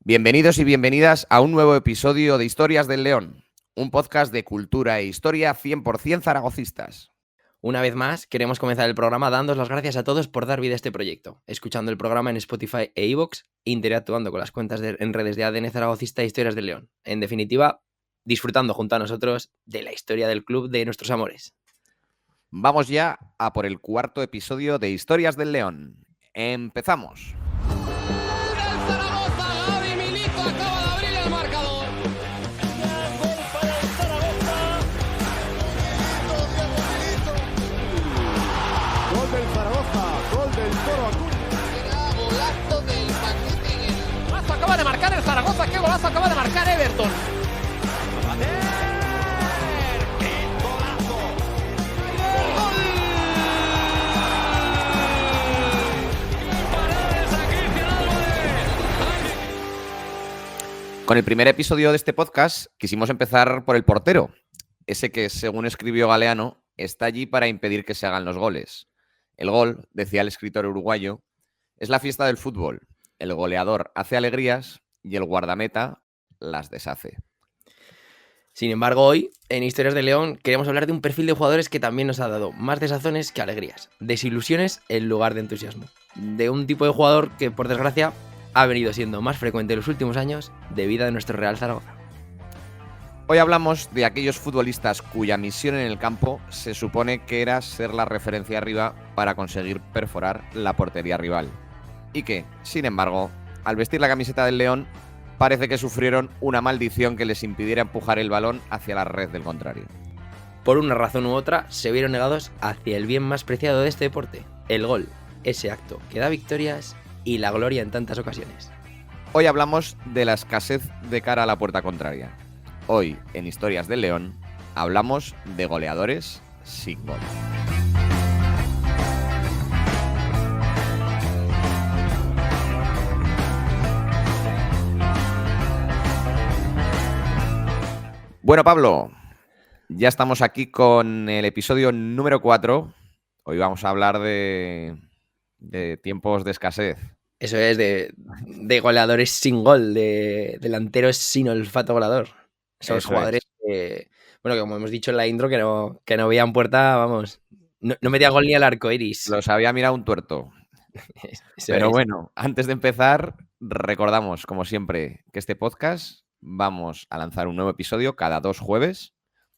Bienvenidos y bienvenidas a un nuevo episodio de Historias del León, un podcast de cultura e historia 100% zaragocistas. Una vez más, queremos comenzar el programa dándos las gracias a todos por dar vida a este proyecto, escuchando el programa en Spotify e iVoox, interactuando con las cuentas en redes de ADN Zaragocista e Historias del León. En definitiva, disfrutando junto a nosotros de la historia del club de nuestros amores. Vamos ya a por el cuarto episodio de Historias del León. ¡Empezamos! Acaba de marcar el Zaragoza, qué golazo acaba de marcar Everton. Con el primer episodio de este podcast quisimos empezar por el portero, ese que, según escribió Galeano, está allí para impedir que se hagan los goles. El gol, decía el escritor uruguayo, es la fiesta del fútbol. El goleador hace alegrías y el guardameta las deshace. Sin embargo, hoy, en Historias de León, queremos hablar de un perfil de jugadores que también nos ha dado más desazones que alegrías, desilusiones en lugar de entusiasmo. De un tipo de jugador que, por desgracia, ha venido siendo más frecuente en los últimos años debido a nuestro Real Zaragoza. Hoy hablamos de aquellos futbolistas cuya misión en el campo se supone que era ser la referencia arriba para conseguir perforar la portería rival. Y que, sin embargo, al vestir la camiseta del León, parece que sufrieron una maldición que les impidiera empujar el balón hacia la red del contrario. Por una razón u otra, se vieron negados hacia el bien más preciado de este deporte, el gol, ese acto que da victorias y la gloria en tantas ocasiones. Hoy hablamos de la escasez de cara a la puerta contraria. Hoy, en Historias del León, hablamos de goleadores sin gol. Bueno, Pablo, ya estamos aquí con el episodio número 4. Hoy vamos a hablar de tiempos de escasez. Eso es, de goleadores sin gol, de delanteros sin olfato goleador. Esos jugadores que, bueno, que como hemos dicho en la intro, que no veían puerta, vamos, no metían gol ni al arco iris. Los había mirado un tuerto. Pero bueno, antes de empezar, recordamos, como siempre, que este podcast vamos a lanzar un nuevo episodio cada 2 jueves,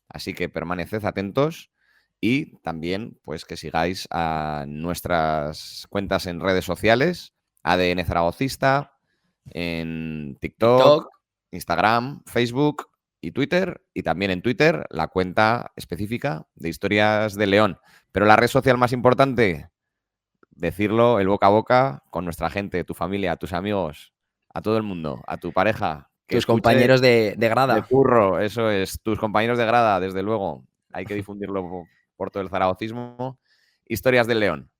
así que permaneced atentos y también pues que sigáis a nuestras cuentas en redes sociales, ADN Zaragocista, en TikTok, Instagram, Facebook y Twitter, y también en Twitter la cuenta específica de Historias de León. Pero la red social más importante, decirlo el boca a boca con nuestra gente, tu familia, tus amigos, a todo el mundo, a tu pareja. Tus compañeros de grada. De curro, eso es, tus compañeros de grada, desde luego. Hay que difundirlo por todo el zaragocismo. Historias del León.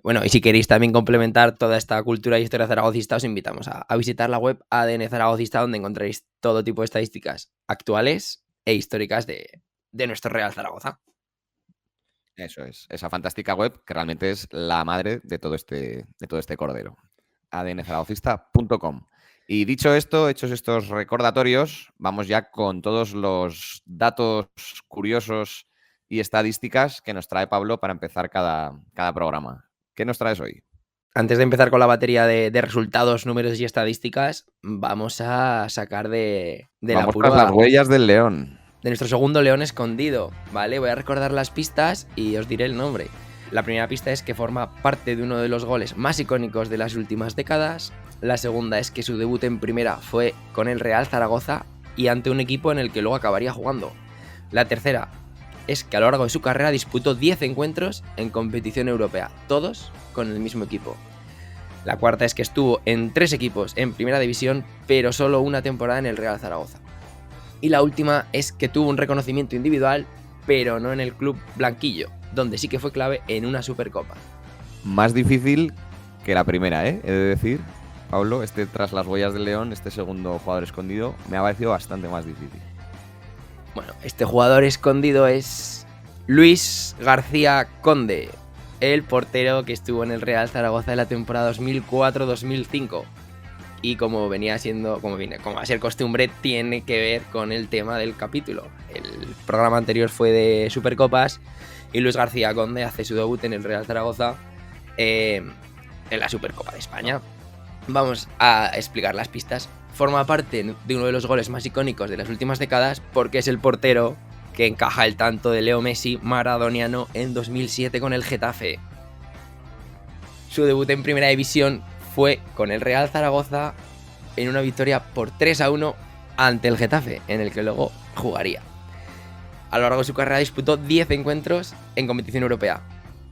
Bueno, y si queréis también complementar toda esta cultura y historia zaragocista, os invitamos a visitar la web ADN Zaragocista, donde encontraréis todo tipo de estadísticas actuales e históricas de nuestro Real Zaragoza. Eso es, esa fantástica web que realmente es la madre de todo este cordero. adnzaragocista.com. Y dicho esto, hechos estos recordatorios, vamos ya con todos los datos curiosos y estadísticas que nos trae Pablo para empezar cada programa. ¿Qué nos traes hoy? Antes de empezar con la batería de resultados, números y estadísticas, vamos a sacar de la prueba las huellas del león. De nuestro segundo león escondido, ¿vale? Voy a recordar las pistas y os diré el nombre. La primera pista es que forma parte de uno de los goles más icónicos de las últimas décadas. La segunda es que su debut en primera fue con el Real Zaragoza y ante un equipo en el que luego acabaría jugando. La tercera es que a lo largo de su carrera disputó 10 encuentros en competición europea, todos con el mismo equipo. La cuarta es que estuvo en 3 equipos en primera división, pero solo una temporada en el Real Zaragoza. Y la última es que tuvo un reconocimiento individual, pero no en el club blanquillo, donde sí que fue clave en una Supercopa. Más difícil que la primera, ¿eh? He de decir, Pablo, tras las huellas del león, este segundo jugador escondido, me ha parecido bastante más difícil. Bueno, este jugador escondido es Luis García Conde, el portero que estuvo en el Real Zaragoza en la temporada 2004-2005. y como va a ser costumbre, tiene que ver con el tema del capítulo. El programa anterior fue de Supercopas y Luis García Conde hace su debut en el Real Zaragoza en la Supercopa de España. Vamos a explicar las pistas. Forma parte de uno de los goles más icónicos de las últimas décadas porque es el portero que encaja el tanto de Leo Messi maradoniano en 2007 con el Getafe. Su debut en Primera División fue con el Real Zaragoza en una victoria por 3-1 ante el Getafe, en el que luego jugaría. A lo largo de su carrera disputó 10 encuentros en competición europea,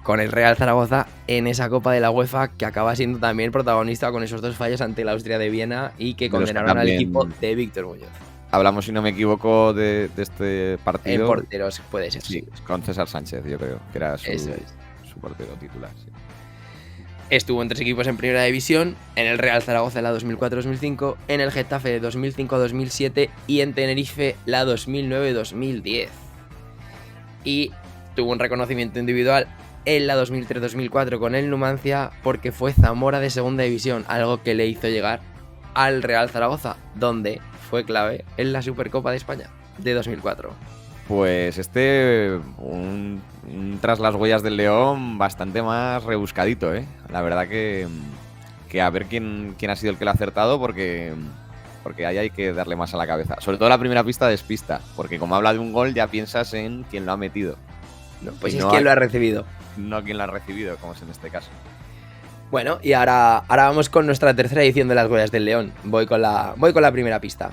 con el Real Zaragoza en esa Copa de la UEFA, que acaba siendo también protagonista con esos 2 fallos ante la Austria de Viena y que condenaron al equipo de Víctor Muñoz. Hablamos, si no me equivoco, de este partido. En porteros puede ser. Sí, con César Sánchez, yo creo, que era su portero titular. Sí. Estuvo en 3 equipos en Primera División, en el Real Zaragoza la 2004-2005, en el Getafe de 2005-2007 y en Tenerife la 2009-2010. Y tuvo un reconocimiento individual en la 2003-2004 con el Numancia porque fue Zamora de Segunda División, algo que le hizo llegar al Real Zaragoza, donde fue clave en la Supercopa de España de 2004. Pues un tras las huellas del León bastante más rebuscadito, ¿eh? La verdad que a ver quién ha sido el que lo ha acertado, porque ahí hay que darle más a la cabeza. Sobre todo la primera pista despista, porque como habla de un gol ya piensas en quién lo ha metido. No, pues es quién lo ha recibido. No quién lo ha recibido, como es en este caso. Bueno, y ahora vamos con nuestra tercera edición de las huellas del León. Voy con la primera pista.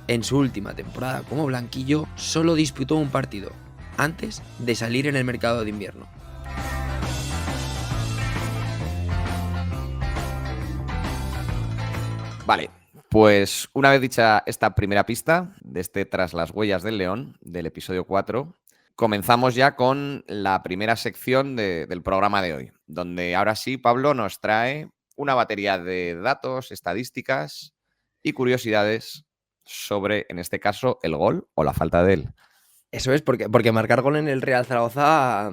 En su última temporada como blanquillo, solo disputó un partido, antes de salir en el mercado de invierno. Vale, pues una vez dicha esta primera pista de este Tras las huellas del León, del episodio 4, comenzamos ya con la primera sección del programa de hoy, donde ahora sí Pablo nos trae una batería de datos, estadísticas y curiosidades sobre, en este caso, el gol o la falta de él. Eso es, porque marcar gol en el Real Zaragoza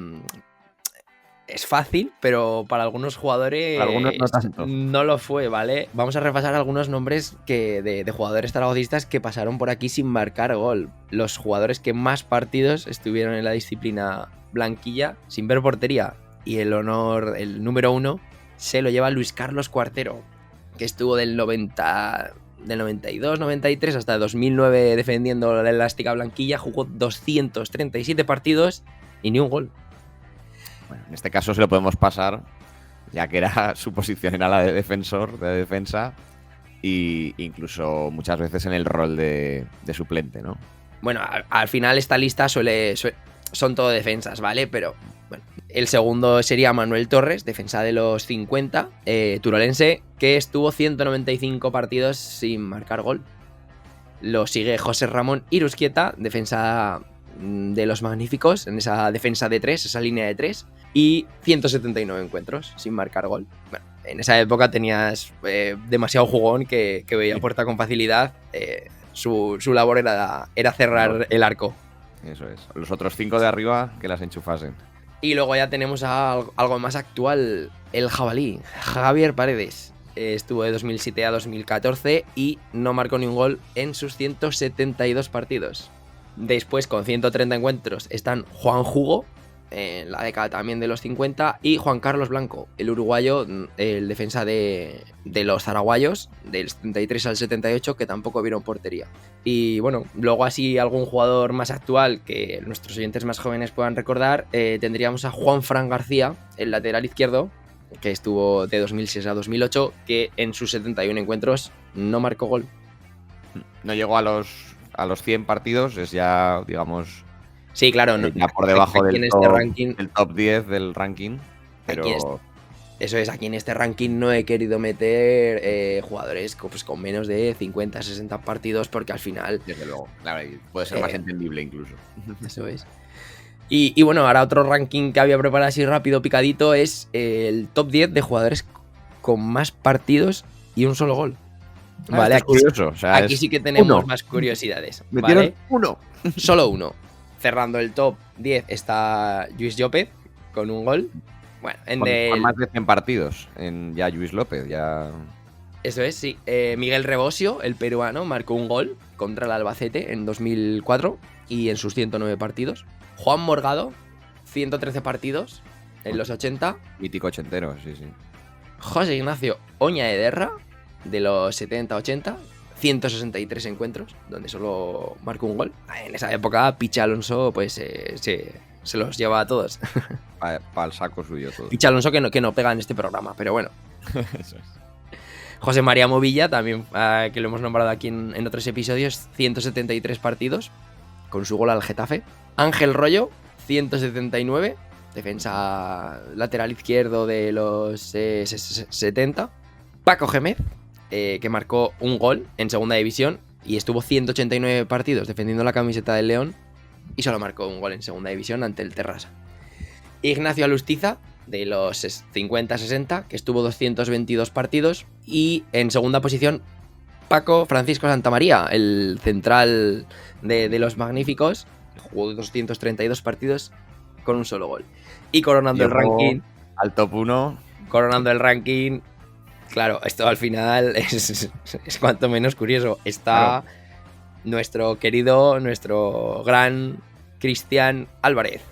es fácil, pero para algunos jugadores no tanto. No lo fue, ¿vale? Vamos a repasar algunos nombres de jugadores zaragocistas que pasaron por aquí sin marcar gol. Los jugadores que más partidos estuvieron en la disciplina blanquilla sin ver portería. Y el honor, el número 1, se lo lleva Luis Carlos Cuartero, que estuvo del 92, 93 hasta 2009 defendiendo la elástica blanquilla, jugó 237 partidos y ni un gol. Bueno, en este caso se lo podemos pasar, ya que era su posición, era la de defensor, de defensa, e incluso muchas veces en el rol de suplente, ¿no? Bueno, al final esta lista son todo defensas, ¿vale? Pero bueno, el segundo sería Manuel Torres, defensa de los 50, turolense, que estuvo 195 partidos sin marcar gol. Lo sigue José Ramón Irusquieta, defensa de los Magníficos, en esa defensa de 3, esa línea de 3, y 179 encuentros sin marcar gol. Bueno, en esa época tenías demasiado jugón que veía puerta con facilidad. Su labor era cerrar el arco. Eso es. Los otros 5 de arriba que las enchufasen. Y luego ya tenemos algo más actual, el jabalí, Javier Paredes. Estuvo de 2007 a 2014 y no marcó ni un gol en sus 172 partidos. Después, con 130 encuentros, están Juan Hugo, en la década también de los 50, y Juan Carlos Blanco, el uruguayo, el defensa de los zaraguayos, del 73 al 78, que tampoco vieron portería. Y bueno, luego así algún jugador más actual que nuestros oyentes más jóvenes puedan recordar, tendríamos a Juan Fran García, el lateral izquierdo, que estuvo de 2006 a 2008, que en sus 71 encuentros no marcó gol. No llegó a los 100 partidos, es ya, digamos... Sí, claro, no, ya por debajo del ranking, top 10 del ranking, pero... Eso es, aquí en este ranking no he querido meter jugadores pues, con menos de 50, 60 partidos, porque al final... Desde luego, claro, puede ser más entendible incluso. Eso es. Y bueno, ahora otro ranking que había preparado así rápido, picadito, es el top 10 de jugadores con más partidos y un solo gol. Vale, aquí, curioso. O sea, aquí sí que tenemos más curiosidades. Metieron ¿vale? uno. Solo uno. Cerrando el top 10 está Lluís López con un gol. Bueno, con más de 100 partidos en ya Lluís López, ya... Eso es, sí. Miguel Rebosio, el peruano, marcó un gol contra el Albacete en 2004 y en sus 109 partidos. Juan Morgado, 113 partidos en los 80. Mítico ochentero, sí. José Ignacio Oña Ederra, de los 70-80, 163 encuentros, donde solo marcó un gol. En esa época, Pichi Alonso, pues se los lleva a todos. Para el saco suyo todo. Pichi Alonso que no pega en este programa, pero bueno. Eso es. José María Movilla, también, que lo hemos nombrado aquí en otros episodios, 173 partidos, con su gol al Getafe. Ángel Rollo, 179, defensa lateral izquierdo de los 70. Paco Gémez, que marcó un gol en segunda división y estuvo 189 partidos defendiendo la camiseta del León y solo marcó un gol en segunda división ante el Terrassa. Ignacio Alustiza, de los 50-60, que estuvo 222 partidos. Y en segunda posición, Paco Francisco Santamaría, el central de los Magníficos, jugó 232 partidos con un solo gol. Y coronando el ranking... Al top 1. Coronando el ranking... Claro, esto al final es cuanto menos curioso. Está nuestro gran Cristian Álvarez.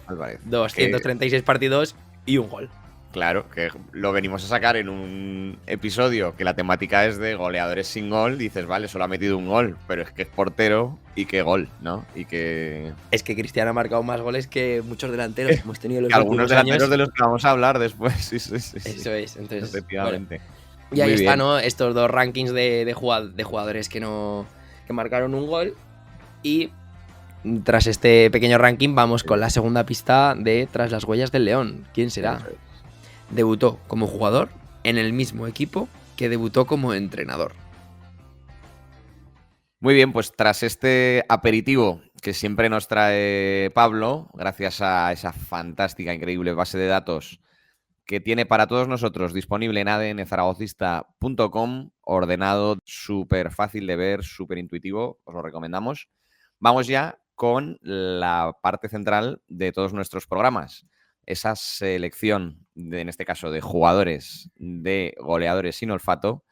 236 partidos y un gol. Claro, que lo venimos a sacar en un episodio que la temática es de goleadores sin gol. Dices, vale, solo ha metido un gol, pero es que es portero y qué gol, ¿no? Y que... Es que Cristian ha marcado más goles que muchos delanteros que hemos tenido en los algunos delanteros años. De los que vamos a hablar después. Sí. Eso es, entonces... Efectivamente. Bueno. Y ahí está, ¿no? Estos dos rankings de jugadores que marcaron un gol. Y tras este pequeño ranking vamos con la segunda pista de Tras las huellas del León. ¿Quién será? Debutó como jugador en el mismo equipo que debutó como entrenador. Muy bien, pues tras este aperitivo que siempre nos trae Pablo, gracias a esa fantástica, increíble base de datos que tiene para todos nosotros disponible en adnzaragocista.com, ordenado, súper fácil de ver, súper intuitivo, os lo recomendamos. Vamos ya con la parte central de todos nuestros programas. Esa selección, en este caso, de jugadores, de goleadores sin olfato,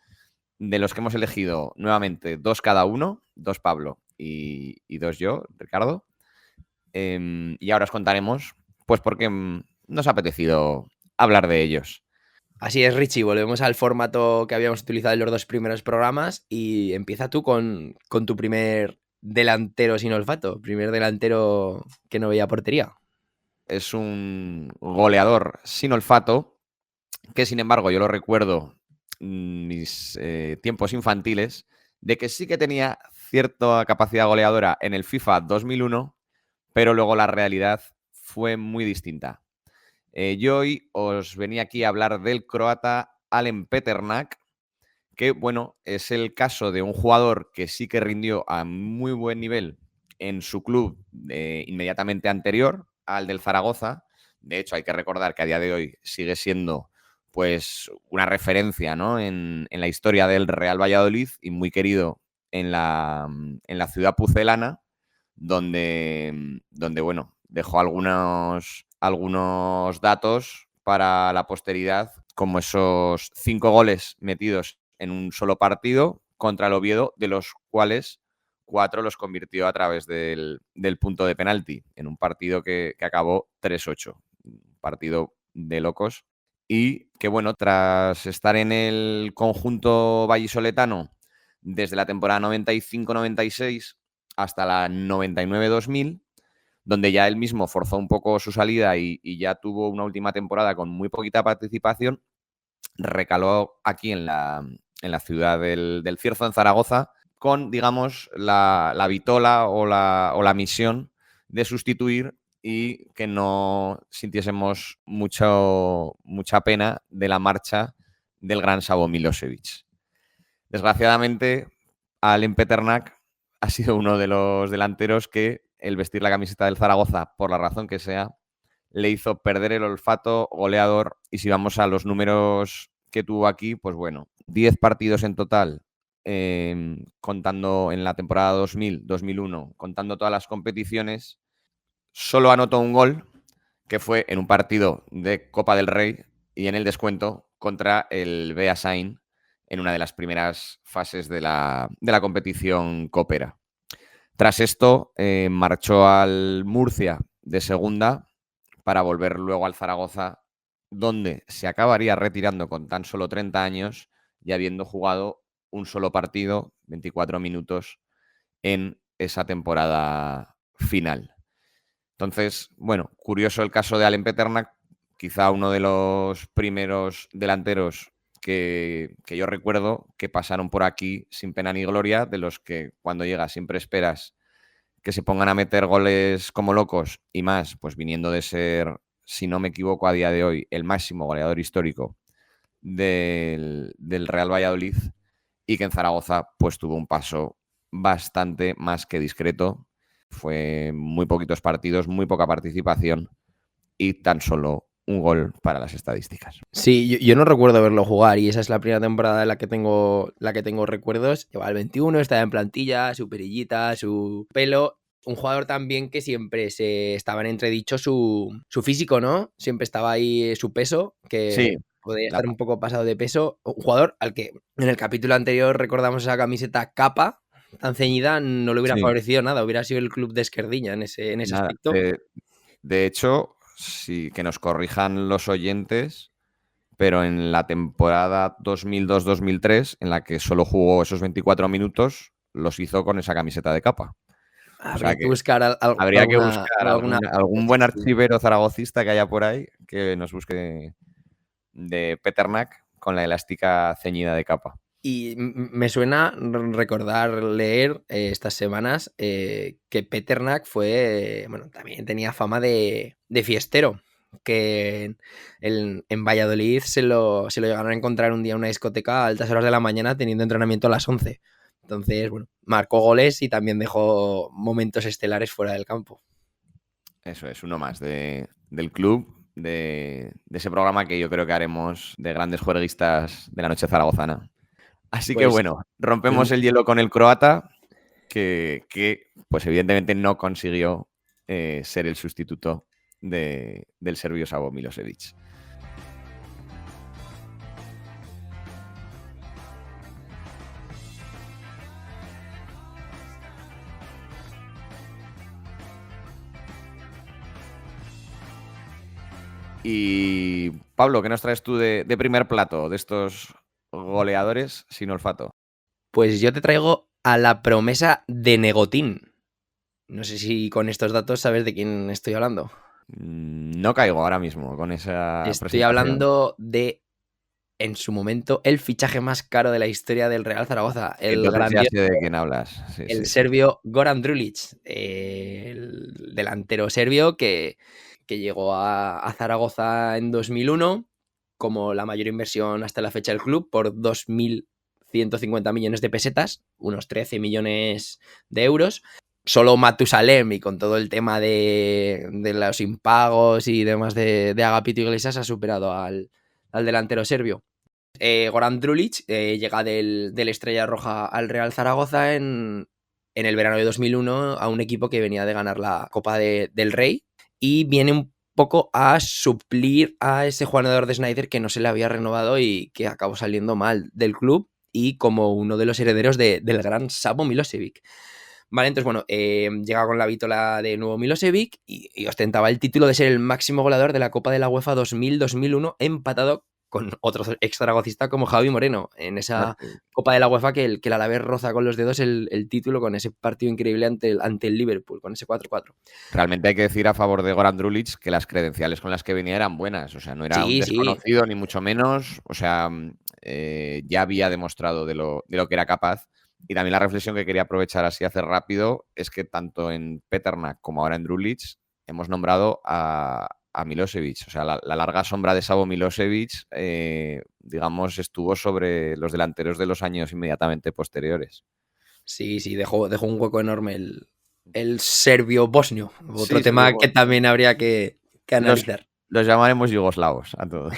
de los que hemos elegido nuevamente 2 cada uno, 2 Pablo y 2 yo, Ricardo. Y ahora os contaremos, pues, por qué nos ha apetecido hablar de ellos. Así es, Richie, volvemos al formato que habíamos utilizado en los 2 primeros programas y empieza tú con tu primer delantero sin olfato, primer delantero que no veía portería. Es un goleador sin olfato que, sin embargo, yo lo recuerdo mis tiempos infantiles, de que sí que tenía cierta capacidad goleadora en el FIFA 2001, pero luego la realidad fue muy distinta. Yo hoy os venía aquí a hablar del croata Alen Peternak, que, bueno, es el caso de un jugador que sí que rindió a muy buen nivel en su club inmediatamente anterior al del Zaragoza. De hecho, hay que recordar que a día de hoy sigue siendo, pues, una referencia, ¿no?, en la historia del Real Valladolid y muy querido en la ciudad pucelana, donde bueno, dejó algunos datos para la posteridad, como esos 5 goles metidos en un solo partido contra el Oviedo, de los cuales 4 los convirtió a través del punto de penalti, en un partido que acabó 3-8. Un partido de locos. Y que, bueno, tras estar en el conjunto vallisoletano desde la temporada 95-96 hasta la 99-2000, donde ya él mismo forzó un poco su salida y ya tuvo una última temporada con muy poquita participación, recaló aquí en la ciudad del Cierzo, en Zaragoza, con, digamos, la vitola o la misión de sustituir y que no sintiésemos mucha pena de la marcha del gran Savo Milosevic. Desgraciadamente, Alen Peternak ha sido uno de los delanteros que el vestir la camiseta del Zaragoza, por la razón que sea, le hizo perder el olfato goleador. Y si vamos a los números que tuvo aquí, pues bueno, 10 partidos en total, contando en la temporada 2000-2001, contando todas las competiciones, solo anotó un gol, que fue en un partido de Copa del Rey y en el descuento contra el Beasain en una de las primeras fases de la competición Copera. Tras esto, marchó al Murcia de segunda para volver luego al Zaragoza, donde se acabaría retirando con tan solo 30 años y habiendo jugado un solo partido, 24 minutos, en esa temporada final. Entonces, bueno, curioso el caso de Alen Peternak, quizá uno de los primeros delanteros que yo recuerdo que pasaron por aquí sin pena ni gloria, de los que cuando llegas siempre esperas que se pongan a meter goles como locos y más, pues viniendo de ser, si no me equivoco a día de hoy, el máximo goleador histórico del Real Valladolid, y que en Zaragoza pues tuvo un paso bastante más que discreto. Fue muy poquitos partidos, muy poca participación y tan solo un gol para las estadísticas. Sí, yo no recuerdo verlo jugar y esa es la primera temporada en la que tengo recuerdos. Llevaba el 21, estaba en plantilla, su perillita, su pelo. Un jugador también que siempre se estaba en entredicho su físico, ¿no? Siempre estaba ahí su peso, que Sí, podría estar un poco pasado de peso. Un jugador al que en el capítulo anterior recordamos esa camiseta capa tan ceñida, no le hubiera sí, favorecido nada. Hubiera sido el club de Esquerdiña en ese nada. aspecto. De hecho, sí, que nos corrijan los oyentes, pero en la temporada 2002-2003, en la que solo jugó esos 24 minutos, los hizo con esa camiseta de capa. Habría que buscar habría que buscar alguna... algún buen archivero zaragocista que haya por ahí que nos busque de Peternak con la elástica ceñida de capa. Y me suena recordar leer estas semanas que Peternak fue, bueno, también tenía fama de fiestero, que en Valladolid se lo llegaron a encontrar un día en una discoteca a altas horas de la mañana teniendo entrenamiento a las 11. Entonces, bueno, marcó goles y también dejó momentos estelares fuera del campo. Eso es, uno más del club, de ese programa que yo creo que haremos de grandes juerguistas de la noche zaragozana. Así que bueno, rompemos el hielo con el croata, que pues evidentemente no consiguió ser el sustituto del serbio Savo Milosevic. Y Pablo, ¿qué nos traes tú de primer plato de estos goleadores sin olfato? Pues yo te traigo a la promesa de Negotín. No sé si con estos datos sabes de quién estoy hablando. No caigo ahora mismo con esa Estoy presentación. hablando de, en su momento, el fichaje más caro de la historia del Real Zaragoza. El Entonces ya grandioso, sé de quién hablas. Sí, el sí. serbio Goran Drulic, el delantero serbio que llegó a Zaragoza en 2001 como la mayor inversión hasta la fecha del club por 2.150 millones de pesetas, unos 13 millones de euros. Solo Matusalem y con todo el tema de los impagos y demás de Agapito Iglesias ha superado al delantero serbio. Goran Drulic llega del Estrella Roja al Real Zaragoza en el verano de 2001 a un equipo que venía de ganar la Copa del Rey y viene un poco a suplir a ese jugador de Snyder que no se le había renovado y que acabó saliendo mal del club y como uno de los herederos del gran Savo Milosevic. Vale, entonces, bueno, llega con la vítola de nuevo Milosevic y ostentaba el título de ser el máximo goleador de la Copa de la UEFA 2000-2001, empatado con otro extragocista como Javi Moreno, en esa Copa de la UEFA que el Alavés roza con los dedos el título con ese partido increíble ante el Liverpool, con ese 4-4. Realmente hay que decir a favor de Goran Drulic que las credenciales con las que venía eran buenas, o sea, no era un desconocido ni mucho menos, o sea, ya había demostrado de lo que era capaz. Y también la reflexión que quería aprovechar así hacer rápido es que tanto en Peternak como ahora en Drulic hemos nombrado a Milosevic. O sea, la larga sombra de Savo Milosevic, digamos, estuvo sobre los delanteros de los años inmediatamente posteriores. Sí, dejó un hueco enorme el serbio bosnio. Otro tema que también habría que analizar. Los llamaremos yugoslavos a todos.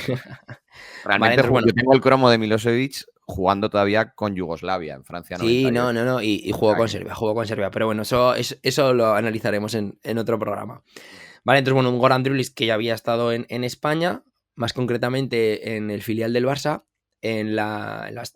Realmente vale, yo tengo el cromo de Milosevic jugando todavía con Yugoslavia en Francia 98. Sí, no, y jugó con Serbia, pero bueno, eso lo analizaremos en otro programa. Vale, entonces bueno, un Goran Drulic que ya había estado en España, más concretamente en el filial del Barça, en las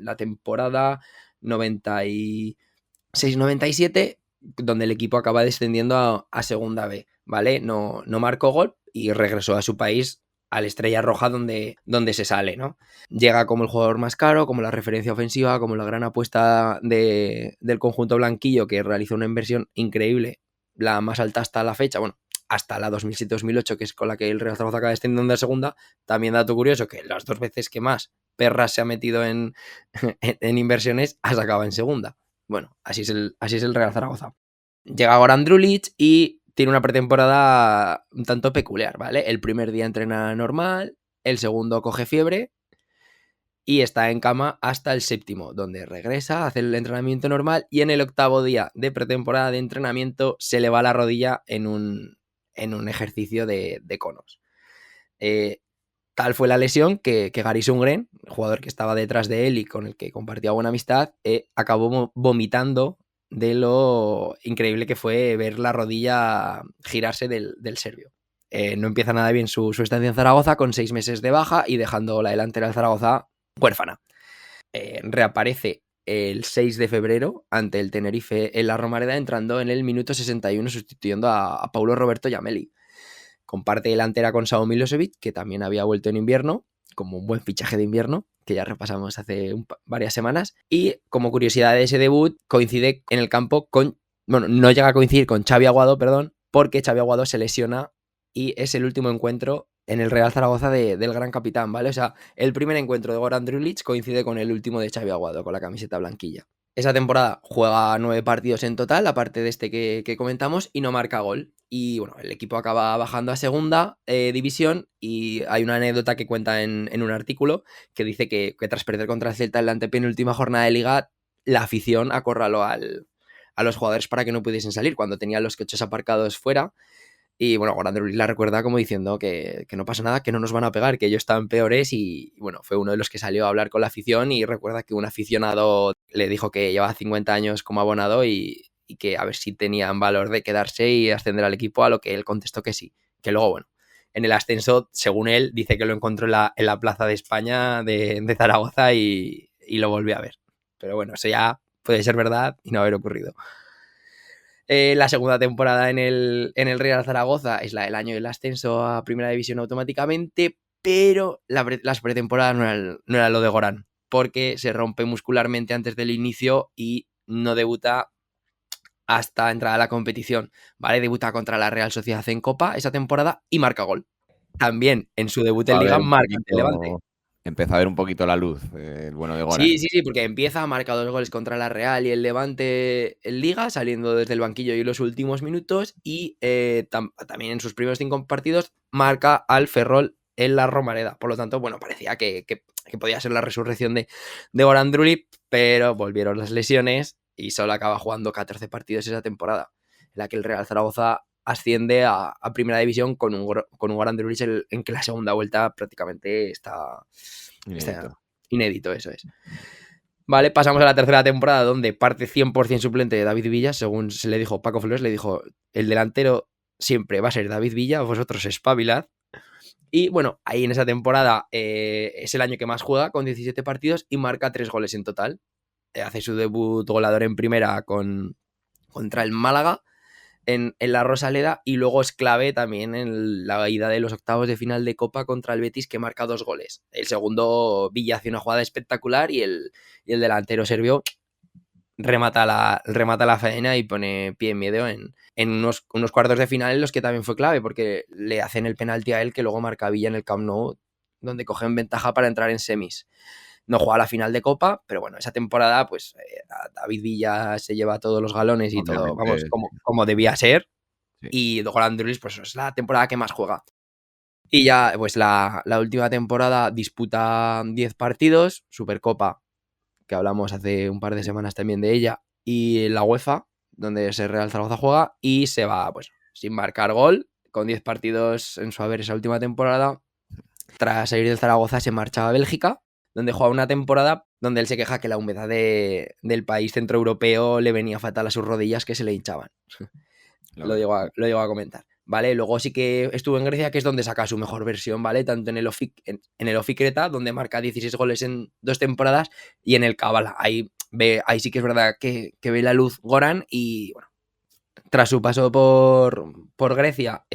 la temporada 96-97, donde el equipo acaba descendiendo a Segunda B, ¿vale? No marcó gol y regresó a su país, al Estrella Roja, donde se sale, ¿no? Llega como el jugador más caro, como la referencia ofensiva, como la gran apuesta del conjunto blanquillo, que realizó una inversión increíble, la más alta hasta la fecha, bueno, hasta la 2007-2008, que es con la que el Real Zaragoza acaba descendiendo a segunda. También dato curioso, que las 2 veces que más perras se ha metido en inversiones, ha sacado en segunda. Bueno, así es el Real Zaragoza. Llega Goran Drulic y tiene una pretemporada un tanto peculiar, ¿vale? El primer día entrena normal, el segundo coge fiebre y está en cama hasta el 7º, donde regresa, hace el entrenamiento normal y en el 8º día de pretemporada de entrenamiento se le va la rodilla en un ejercicio de conos. Tal fue la lesión que Gary Sundgren, el jugador que estaba detrás de él y con el que compartía buena amistad, acabó vomitando de lo increíble que fue ver la rodilla girarse del serbio. No empieza nada bien su estancia en Zaragoza, con 6 meses de baja y dejando la delantera del Zaragoza huérfana. Reaparece el 6 de febrero ante el Tenerife en la Romareda, entrando en el minuto 61 sustituyendo a Paulo Roberto Giamelli. Comparte delantera con Savo Milosevic, que también había vuelto en invierno, como un buen fichaje de invierno, que ya repasamos hace varias semanas. Y como curiosidad de ese debut, coincide en el campo con... Bueno, no llega a coincidir con Xavi Aguado, perdón, porque Xavi Aguado se lesiona y es el último encuentro en el Real Zaragoza del gran capitán, ¿vale? O sea, el primer encuentro de Goran Drulic coincide con el último de Xavi Aguado, con la camiseta blanquilla. Esa temporada juega 9 partidos en total, aparte de este que comentamos, y no marca gol. Y bueno, el equipo acaba bajando a segunda división y hay una anécdota que cuenta en un artículo que dice que tras perder contra el Celta en la antepenúltima jornada de liga, la afición acorraló a los jugadores para que no pudiesen salir cuando tenían los coches aparcados fuera. Y bueno, Goran Drulic la recuerda como diciendo que no pasa nada, que no nos van a pegar, que ellos estaban peores. Y bueno, fue uno de los que salió a hablar con la afición y recuerda que un aficionado le dijo que llevaba 50 años como abonado y que a ver si tenían valor de quedarse y ascender al equipo, a lo que él contestó que sí. Que luego, bueno, en el ascenso, según él, dice que lo encontró en la Plaza de España de Zaragoza y lo volvió a ver. Pero bueno, eso ya puede ser verdad y no haber ocurrido. La segunda temporada en el Real Zaragoza es la del año del ascenso a Primera División automáticamente, pero las pretemporadas no era lo de Goran, porque se rompe muscularmente antes del inicio y no debuta hasta entrar a la competición, ¿vale? Debuta contra la Real Sociedad en Copa esa temporada y marca gol. También en su debut en Liga marca ante Levante. Empieza a ver un poquito la luz, el bueno de Goran. Sí, porque marca 2 goles contra la Real y el Levante en Liga, saliendo desde el banquillo y los últimos minutos, y también en sus primeros 5 partidos marca al Ferrol en la Romareda. Por lo tanto, bueno, parecía que podía ser la resurrección de Goran Drulic, pero volvieron las lesiones y solo acaba jugando 14 partidos esa temporada, en la que el Real Zaragoza asciende a Primera División con un Goran Drulic en que la segunda vuelta prácticamente está inédito, eso es. Vale, pasamos a la tercera temporada, donde parte 100% suplente de David Villa, según se le dijo Paco Flores, le dijo, el delantero siempre va a ser David Villa, vosotros espabilad. Y bueno, ahí en esa temporada es el año que más juega, con 17 partidos y marca 3 goles en total. Hace su debut goleador en primera contra el Málaga en la Rosaleda, y luego es clave también en la ida de los octavos de final de Copa contra el Betis, que marca 2 goles. El segundo, Villa hace una jugada espectacular y el delantero serbio remata la faena y pone pie en medio en unos cuartos de final en los que también fue clave, porque le hacen el penalti a él, que luego marca Villa en el Camp Nou, donde cogen ventaja para entrar en semis. No juega la final de Copa, pero bueno, esa temporada, pues David Villa se lleva todos los galones y obviamente, todo, vamos, como debía ser. Sí. Y Goran Drulic, pues es la temporada que más juega. Y ya, pues la última temporada disputa 10 partidos, Supercopa, que hablamos hace un par de semanas también de ella, y la UEFA, donde ese Real Zaragoza juega, y se va, pues, sin marcar gol, con 10 partidos en su haber esa última temporada. Tras salir del Zaragoza se marcha a Bélgica, donde juega una temporada donde él se queja que la humedad del país centroeuropeo le venía fatal a sus rodillas, que se le hinchaban. Lo llego a comentar. ¿vale? Luego sí que estuvo en Grecia, que es donde saca su mejor versión, ¿vale? Tanto en el Ofi Creta, donde marca 16 goles en 2 temporadas, y en el Kavala. Ahí sí que es verdad que ve la luz Goran y, bueno, tras su paso por Grecia,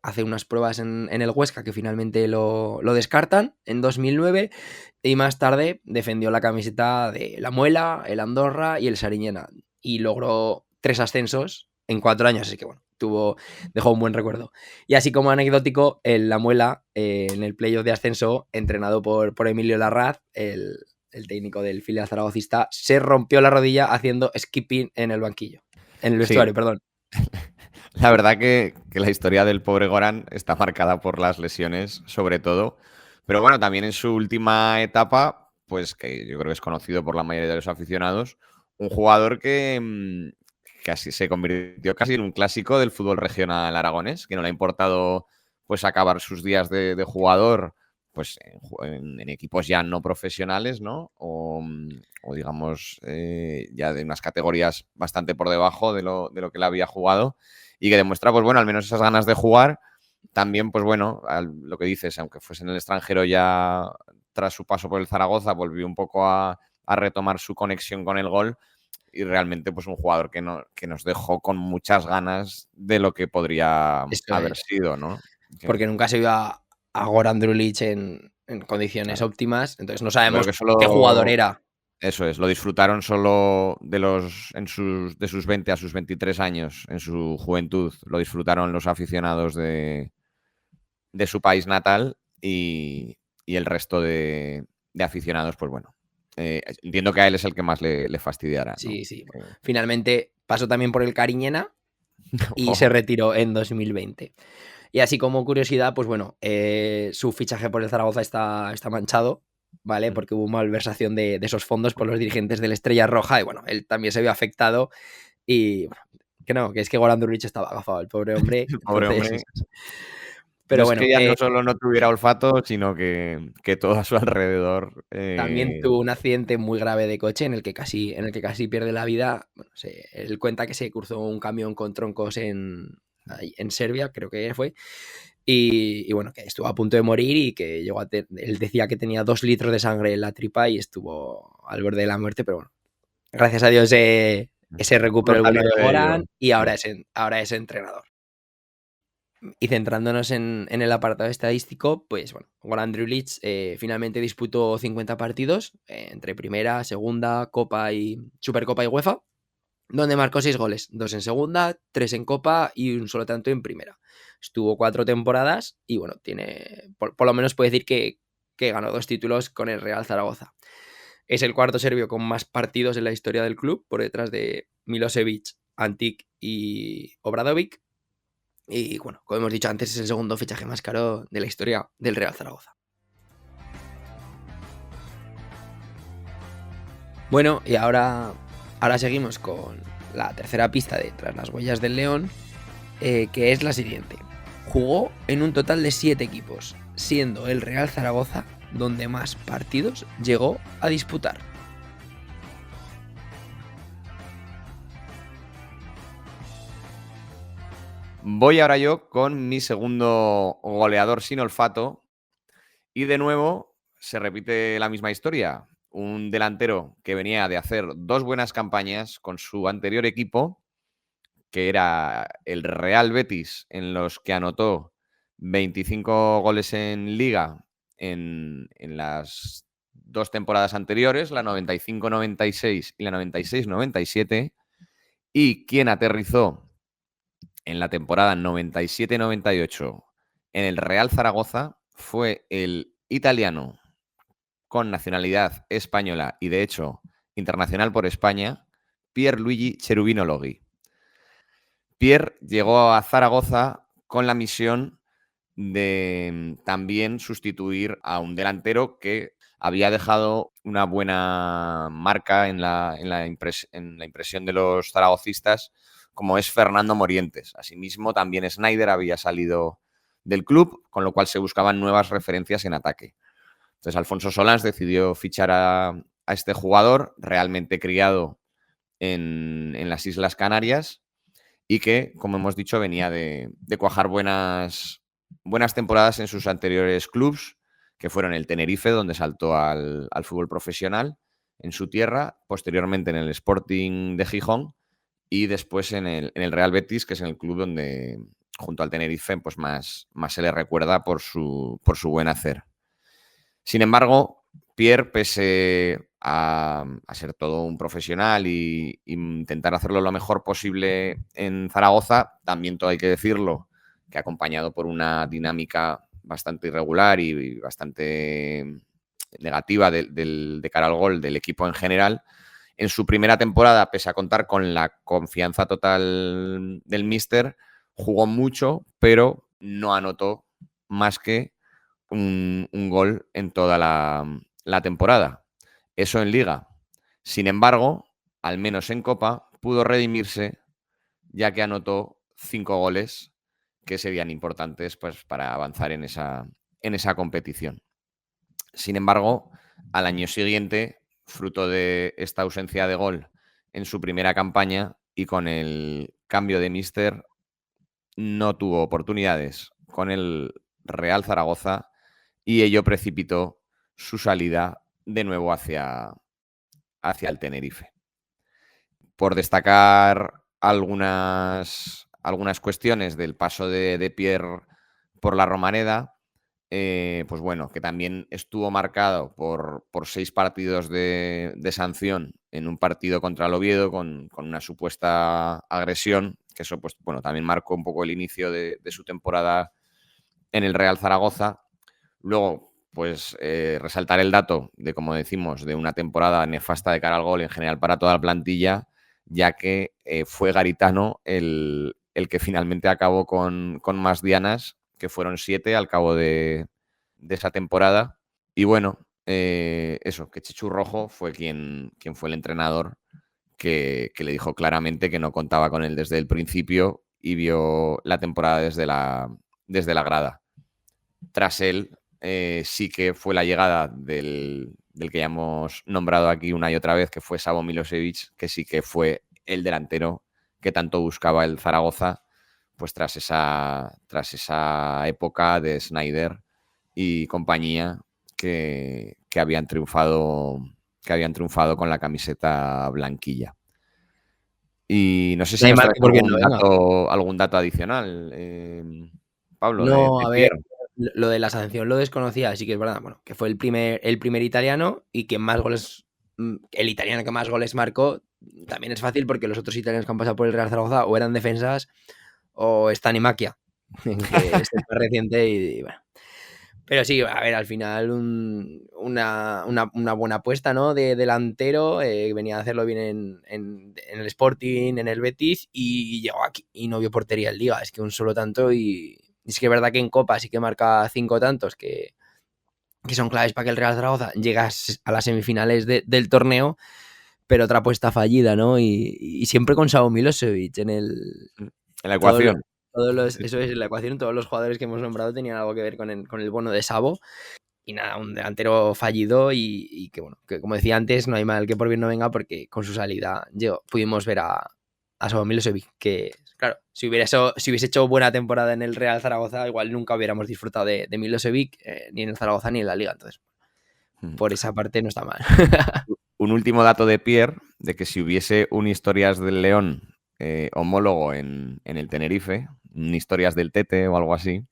hace unas pruebas en el Huesca que finalmente lo descartan en 2009 y más tarde defendió la camiseta de la Muela, el Andorra y el Sariñena y logró 3 ascensos en 4 años, así que bueno, dejó un buen recuerdo. Y así como anecdótico, la Muela en el playoff de ascenso, entrenado por Emilio Larraz, el técnico del filial zaragocista, se rompió la rodilla haciendo skipping en el banquillo. En el vestuario, perdón. La verdad que la historia del pobre Goran está marcada por las lesiones, sobre todo. Pero bueno, también en su última etapa, pues que yo creo que es conocido por la mayoría de los aficionados, un jugador que casi se convirtió casi en un clásico del fútbol regional aragonés, que no le ha importado pues acabar sus días de jugador pues en equipos ya no profesionales, ¿no? O digamos ya de unas categorías bastante por debajo de lo que él había jugado y que demuestra, pues bueno, al menos esas ganas de jugar. También, pues bueno, lo que dices, aunque fuese en el extranjero ya tras su paso por el Zaragoza, volvió un poco a retomar su conexión con el gol y realmente pues un jugador que nos dejó con muchas ganas de lo que podría haber sido, ¿no? Porque nunca se vio a Goran Drulic en condiciones óptimas, entonces no sabemos qué jugador era. Eso es, lo disfrutaron solo de sus 20 a sus 23 años, en su juventud, lo disfrutaron los aficionados de su país natal y el resto de aficionados, pues bueno, entiendo que a él es el que más le fastidiará, ¿no? Sí. Finalmente pasó también por el Cariñena y se retiró en 2020. Y así como curiosidad, pues bueno, su fichaje por el Zaragoza está manchado, ¿vale? Porque hubo malversación de esos fondos por los dirigentes de la Estrella Roja y bueno, él también se vio afectado y bueno, que es que Goran Drulic estaba agafado, el pobre hombre. El pobre hombre. Pero no bueno, es que ya no solo no tuviera olfato, sino que todo a su alrededor. También tuvo un accidente muy grave de coche en el que casi pierde la vida. Bueno, él cuenta que se cruzó un camión con troncos en Serbia, creo que fue. Y bueno, que estuvo a punto de morir y que llegó él decía que tenía 2 litros de sangre en la tripa y estuvo al borde de la muerte, pero bueno, gracias a Dios se recuperó el bueno de Goran y ahora es entrenador. Y centrándonos en el apartado estadístico, pues bueno, Goran Drulic finalmente disputó 50 partidos entre Primera, Segunda, Copa y Supercopa y UEFA, donde marcó 6 goles, 2 en Segunda, 3 en Copa y un solo tanto en Primera. Estuvo 4 temporadas y bueno, tiene por lo menos puede decir que ganó 2 títulos con el Real Zaragoza. Es el cuarto serbio con más partidos en la historia del club, por detrás de Milosevic, Antic y Obradovic. Y bueno, como hemos dicho antes, es el segundo fichaje más caro de la historia del Real Zaragoza. Bueno, y ahora seguimos con la tercera pista de Tras las huellas del león, que es la siguiente. Jugó en un total de 7 equipos, siendo el Real Zaragoza donde más partidos llegó a disputar. Voy ahora yo con mi segundo goleador sin olfato y de nuevo se repite la misma historia. Un delantero que venía de hacer 2 buenas campañas con su anterior equipo, que era el Real Betis, en los que anotó 25 goles en Liga en las 2 temporadas anteriores, la 95-96 y la 96-97, y quien aterrizó en la temporada 97-98 en el Real Zaragoza fue el italiano con nacionalidad española y de hecho internacional por España, Pierluigi Cherubino Loggi. Pierre llegó a Zaragoza con la misión de también sustituir a un delantero que había dejado una buena marca en la impresión de los zaragocistas, como es Fernando Morientes. Asimismo, también Snyder había salido del club, con lo cual se buscaban nuevas referencias en ataque. Entonces, Alfonso Solans decidió fichar a este jugador, realmente criado en las Islas Canarias, y que, como hemos dicho, venía de cuajar buenas temporadas en sus anteriores clubs, que fueron el Tenerife, donde saltó al fútbol profesional en su tierra, posteriormente en el Sporting de Gijón y después en el Real Betis, que es en el club donde, junto al Tenerife, pues más se le recuerda por su buen hacer. Sin embargo, Pierre, pese a ser todo un profesional y intentar hacerlo lo mejor posible en Zaragoza, también todo hay que decirlo, que acompañado por una dinámica bastante irregular y bastante negativa de cara al gol del equipo en general, en su primera temporada, pese a contar con la confianza total del míster, jugó mucho, pero no anotó más que un gol en toda la temporada. Eso en Liga. Sin embargo, al menos en Copa, pudo redimirse, ya que anotó 5 goles que serían importantes, pues, para avanzar en esa competición. Sin embargo, al año siguiente, fruto de esta ausencia de gol en su primera campaña y con el cambio de míster, no tuvo oportunidades con el Real Zaragoza y ello precipitó su salida de nuevo hacia el Tenerife. Por destacar algunas cuestiones del paso de Pierre por la Romareda, pues bueno, que también estuvo marcado por 6 partidos de sanción en un partido contra el Oviedo con una supuesta agresión, que eso pues bueno, también marcó un poco el inicio de su temporada en el Real Zaragoza. Luego, pues resaltar el dato de, como decimos, de una temporada nefasta de cara al gol en general para toda la plantilla, ya que fue Garitano el que finalmente acabó con más dianas, que fueron 7 al cabo de esa temporada. Y bueno, eso, que Chechu Rojo fue quien fue el entrenador que le dijo claramente que no contaba con él desde el principio y vio la temporada desde la grada. Tras él, sí que fue la llegada del que ya hemos nombrado aquí una y otra vez, que fue Savo Milosevic, que sí que fue el delantero que tanto buscaba el Zaragoza, pues tras esa época de Snyder y compañía que habían triunfado con la camiseta blanquilla. Y no sé si nos traes algún dato adicional, Pablo. No, a ver, lo de la sanción lo desconocía, sí que es verdad, bueno, que fue el primer italiano y que más goles, el italiano que más goles marcó, también es fácil porque los otros italianos que han pasado por el Real Zaragoza o eran defensas o Stanimakia, que es el más reciente y bueno. Pero sí, a ver, al final una buena apuesta, ¿no? De delantero, venía a hacerlo bien en el Sporting, en el Betis y llegó aquí y no vio portería en Liga, es que un solo tanto y es que es verdad que en Copa sí que marca 5 tantos que son claves para que el Real Zaragoza llegue a las semifinales del torneo, pero otra apuesta fallida, ¿no? Y siempre con Savo Milosevic en la ecuación. Eso es, la ecuación, todos los jugadores que hemos nombrado tenían algo que ver con el bono de Savo. Y nada, un delantero fallido y que, bueno, que como decía antes, no hay mal que por bien no venga, porque con su salida pudimos ver a Savo Milosevic, que, claro, si hubiese hecho buena temporada en el Real Zaragoza, igual nunca hubiéramos disfrutado de Milosevic, ni en el Zaragoza ni en la Liga. Entonces, por esa parte no está mal. Un último dato de Pierre, de que si hubiese un Historias del León homólogo en el Tenerife, un Historias del Tete o algo así,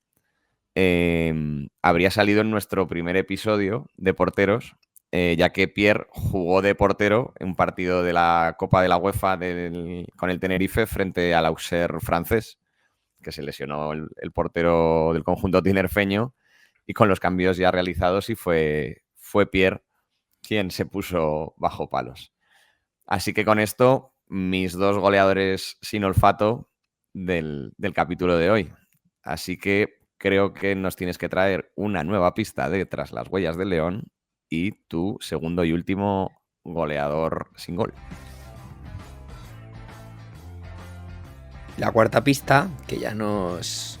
habría salido en nuestro primer episodio de porteros, ya que Pierre jugó de portero en un partido de la Copa de la UEFA con el Tenerife frente al Auxerre francés, que se lesionó el portero del conjunto tinerfeño, y con los cambios ya realizados y fue Pierre quien se puso bajo palos. Así que con esto, mis 2 goleadores sin olfato del capítulo de hoy. Así que creo que nos tienes que traer una nueva pista de Tras las huellas del león y tu segundo y último goleador sin gol. La cuarta pista, que ya nos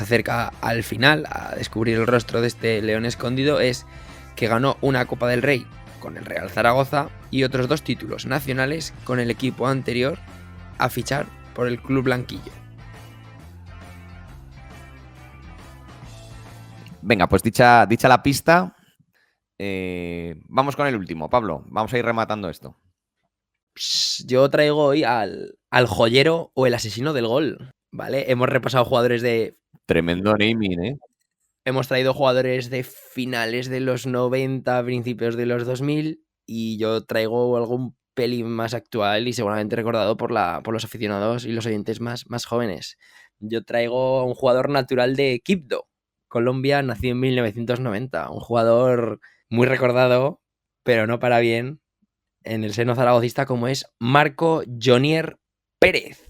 acerca al final a descubrir el rostro de este león escondido, es que ganó una Copa del Rey con el Real Zaragoza y otros 2 títulos nacionales con el equipo anterior a fichar por el club blanquillo. Venga, pues dicha la pista, vamos con el último, Pablo. Vamos a ir rematando esto. Yo traigo hoy al joyero o el asesino del gol, ¿vale? Hemos repasado jugadores de... Tremendo naming, ¿eh? Hemos traído jugadores de finales de los 90, principios de los 2000, y yo traigo algún pelín más actual y seguramente recordado por los aficionados y los oyentes más jóvenes. Yo traigo a un jugador natural de Quibdó, Colombia, nacido en 1990. Un jugador muy recordado, pero no para bien, en el seno zaragocista, como es Marco Jonier Pérez,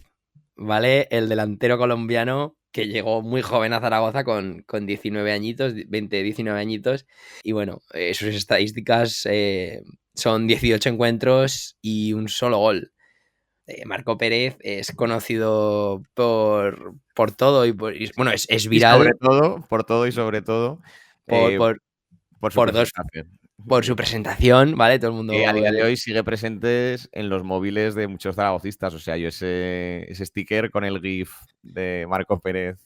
¿vale? El delantero colombiano que llegó muy joven a Zaragoza con 19 añitos, 20, 19 añitos. Y bueno, sus estadísticas son 18 encuentros y un solo gol. Marco Pérez es conocido por todo bueno, es viral. Y sobre todo, por todo y sobre todo, por su presentación. Por su presentación, ¿vale? Todo el mundo... a día de hoy sigue presentes en los móviles de muchos zaragocistas. O sea, yo ese sticker con el GIF de Marco Pérez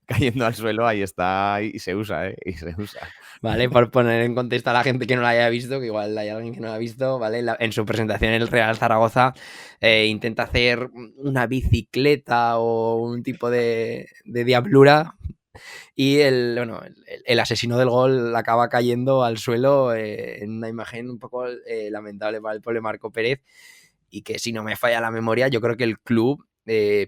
cayendo al suelo, ahí está y se usa, ¿eh? Y se usa. Vale, por poner en contexto a la gente que no la haya visto, que igual hay alguien que no la ha visto, ¿vale? En su presentación en el Real Zaragoza intenta hacer una bicicleta o un tipo de diablura y el asesino del gol acaba cayendo al suelo en una imagen un poco lamentable para el pobre Marco Pérez, y que, si no me falla la memoria, yo creo que el club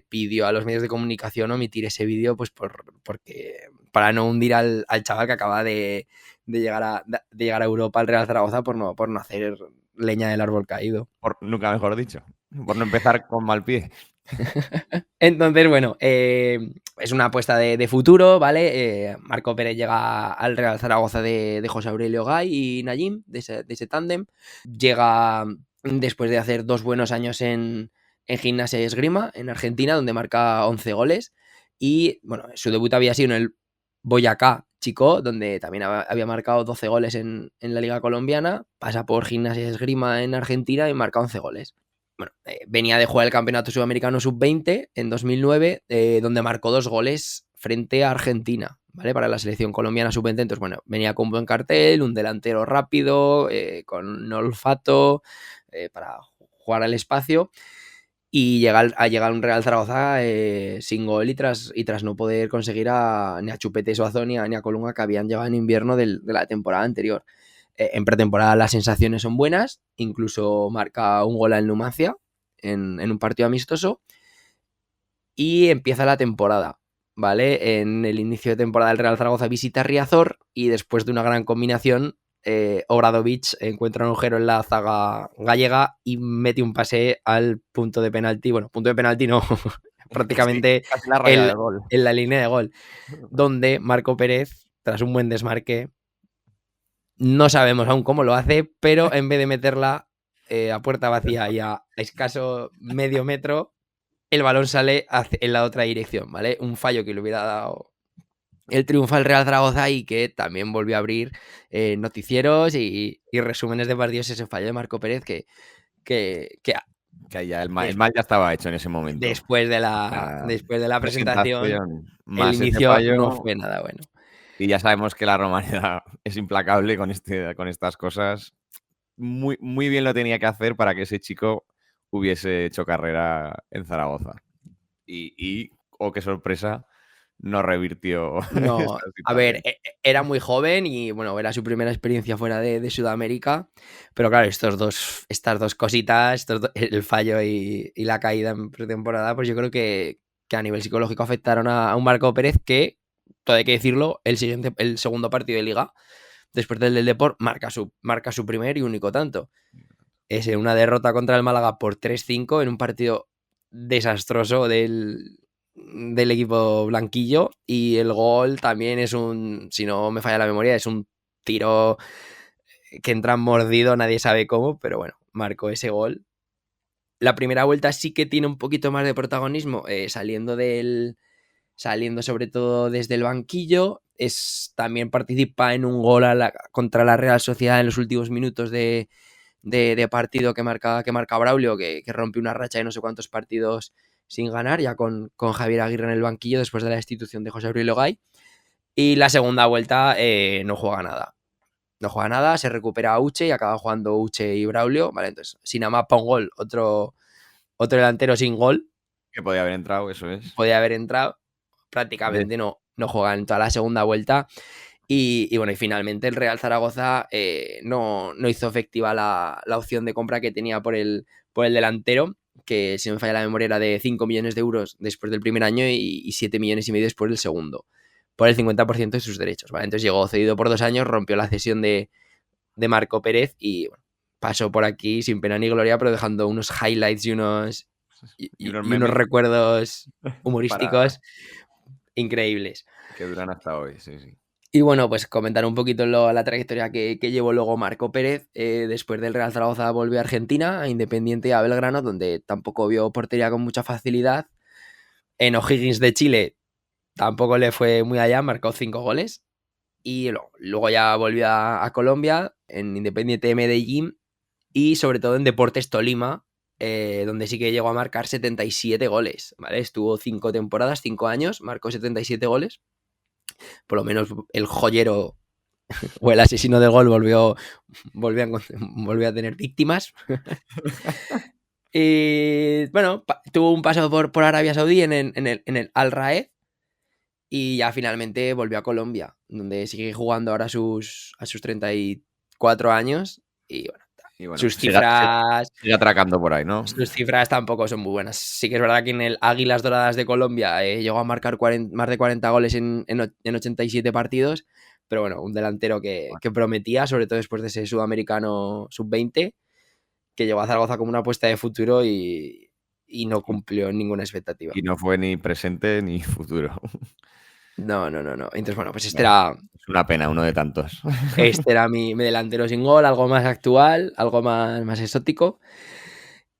pidió a los medios de comunicación omitir ese vídeo, pues porque para no hundir al chaval que acaba de llegar a Europa, al Real Zaragoza, por no hacer leña del árbol caído. Nunca mejor dicho, por no empezar con mal pie. Entonces, bueno, es una apuesta de futuro, ¿vale? Marco Pérez llega al Real Zaragoza de José Aurelio Gay y Najim, de ese tándem. Llega después de hacer 2 buenos años en Gimnasia y Esgrima, en Argentina, donde marca 11 goles. Y, bueno, su debut había sido en el Boyacá Chicó, donde también había marcado 12 goles en la Liga Colombiana. Pasa por Gimnasia y Esgrima en Argentina y marca 11 goles. Bueno, venía de jugar el Campeonato Sudamericano Sub-20 en 2009, donde marcó 2 goles frente a Argentina, ¿vale? Para la selección colombiana Sub-20. Entonces, bueno, venía con buen cartel, un delantero rápido, con un olfato para jugar al espacio, y llega a un Real Zaragoza sin gol y tras no poder conseguir ni a Chupete Suazo ni a Colunga, que habían llegado en invierno de la temporada anterior. En pretemporada las sensaciones son buenas, incluso marca un gol al Numancia en un partido amistoso, y empieza la temporada, ¿vale? En el inicio de temporada el Real Zaragoza visita Riazor y después de una gran combinación, Obradovic encuentra un agujero en la zaga gallega y mete un pase al punto de penalti. Bueno, punto de penalti no, prácticamente casi la raya del gol. En la línea de gol, donde Marco Pérez, tras un buen desmarque, no sabemos aún cómo lo hace, pero en vez de meterla a puerta vacía y a escaso medio metro, el balón sale en la otra dirección, ¿vale? Un fallo que le hubiera dado el triunfo al Real Zaragoza y que también volvió a abrir noticieros y resúmenes de partidos, ese fallo de Marco Pérez que ya el mal ya estaba hecho en ese momento. Después de la presentación, el inicio no fue nada bueno. Y ya sabemos que la Romareda es implacable con estas cosas. Muy, muy bien lo tenía que hacer para que ese chico hubiese hecho carrera en Zaragoza. Y qué sorpresa, no revirtió. No, a ver, era muy joven y, bueno, era su primera experiencia fuera de Sudamérica, pero claro, estas dos cositas, el fallo y la caída en pretemporada, pues yo creo que a nivel psicológico afectaron a un Marco Pérez que, todo hay que decirlo, el segundo partido de Liga, después del Depor, marca su primer y único tanto. Es una derrota contra el Málaga por 3-5 en un partido desastroso del equipo blanquillo, y el gol también es si no me falla la memoria, es un tiro que entra mordido, nadie sabe cómo, pero bueno, marcó ese gol. La primera vuelta sí que tiene un poquito más de protagonismo, saliendo sobre todo desde el banquillo. También participa en un gol contra la Real Sociedad en los últimos minutos de partido que marca Braulio, que rompe una racha de no sé cuántos partidos sin ganar, ya con Javier Aguirre en el banquillo después de la destitución de José Aurelio Gay. Y la segunda vuelta no juega nada. No juega nada, se recupera Uche y acaba jugando Uche y Braulio. Vale, entonces, Sinama pa' un gol, otro delantero sin gol. Que podía haber entrado, eso es. Podía haber entrado. Prácticamente no juega en toda la segunda vuelta. Y bueno, y finalmente el Real Zaragoza no hizo efectiva la opción de compra que tenía por el delantero, que si no me falla la memoria era de 5 millones de euros después del primer año y 7 millones y medio después del segundo, por el 50% de sus derechos, ¿vale? Entonces llegó cedido por 2 años, rompió la cesión de Marco Pérez y bueno, pasó por aquí sin pena ni gloria, pero dejando unos highlights y unos recuerdos humorísticos increíbles. Que duran hasta hoy, sí. Y bueno, pues comentar un poquito la trayectoria que llevó luego Marco Pérez. Después del Real Zaragoza volvió a Argentina, a Independiente y a Belgrano, donde tampoco vio portería con mucha facilidad. En O'Higgins de Chile tampoco le fue muy allá, marcó 5 goles. Y luego ya volvió a Colombia, en Independiente de Medellín y sobre todo en Deportes Tolima, donde sí que llegó a marcar 77 goles, ¿vale? Estuvo 5 temporadas, 5 años, marcó 77 goles. Por lo menos el joyero o el asesino del gol volvió a tener víctimas. Y bueno, tuvo un paso por Arabia Saudí en el Al Raed y ya finalmente volvió a Colombia, donde sigue jugando ahora a sus 34 años y bueno, sus cifras... Sigue atracando por ahí, ¿no? Sus cifras tampoco son muy buenas. Sí que es verdad que en el Águilas Doradas de Colombia llegó a marcar más de 40 goles en 87 partidos, pero bueno, un delantero que prometía, sobre todo después de ese sudamericano sub-20, que llegó a Zaragoza como una apuesta de futuro y no cumplió ninguna expectativa. Y no fue ni presente ni futuro. No. Entonces, bueno, pues era... Es una pena, uno de tantos. Este era mi delantero sin gol, algo más actual, algo más exótico.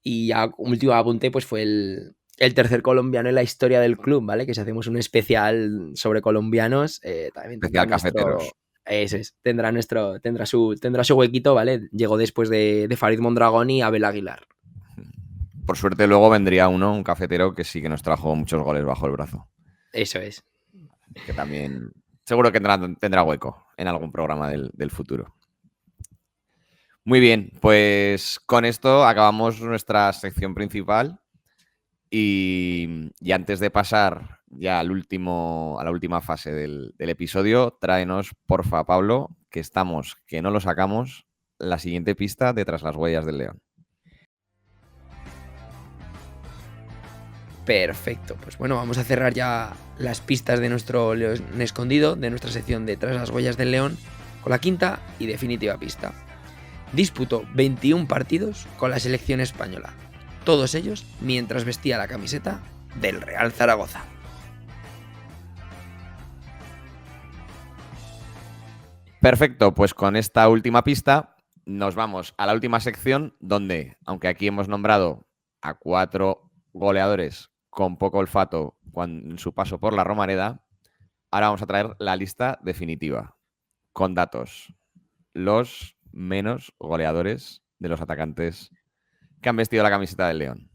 Y ya último apunte, pues fue el tercer colombiano en la historia del club, ¿vale? Que si hacemos un especial sobre colombianos, también especial cafeteros. Eso es, tendrá su huequito, ¿vale? Llegó después de Farid Mondragón y Abel Aguilar. Por suerte luego vendría un cafetero que sí que nos trajo muchos goles bajo el brazo. Eso es. Que también seguro que tendrá hueco en algún programa del futuro. Muy bien, pues con esto acabamos nuestra sección principal y antes de pasar ya a la última fase del episodio, tráenos, porfa, Pablo, que no lo sacamos, la siguiente pista de Tras las huellas del león. Perfecto, pues bueno, vamos a cerrar ya las pistas de nuestro león escondido, de nuestra sección de Tras las huellas del león, con la quinta y definitiva pista. Disputó 21 partidos con la selección española, todos ellos mientras vestía la camiseta del Real Zaragoza. Perfecto, pues con esta última pista nos vamos a la última sección donde, aunque aquí hemos nombrado a 4 goleadores con poco olfato en su paso por la Romareda, ahora vamos a traer la lista definitiva, con datos. Los menos goleadores de los atacantes que han vestido la camiseta del León.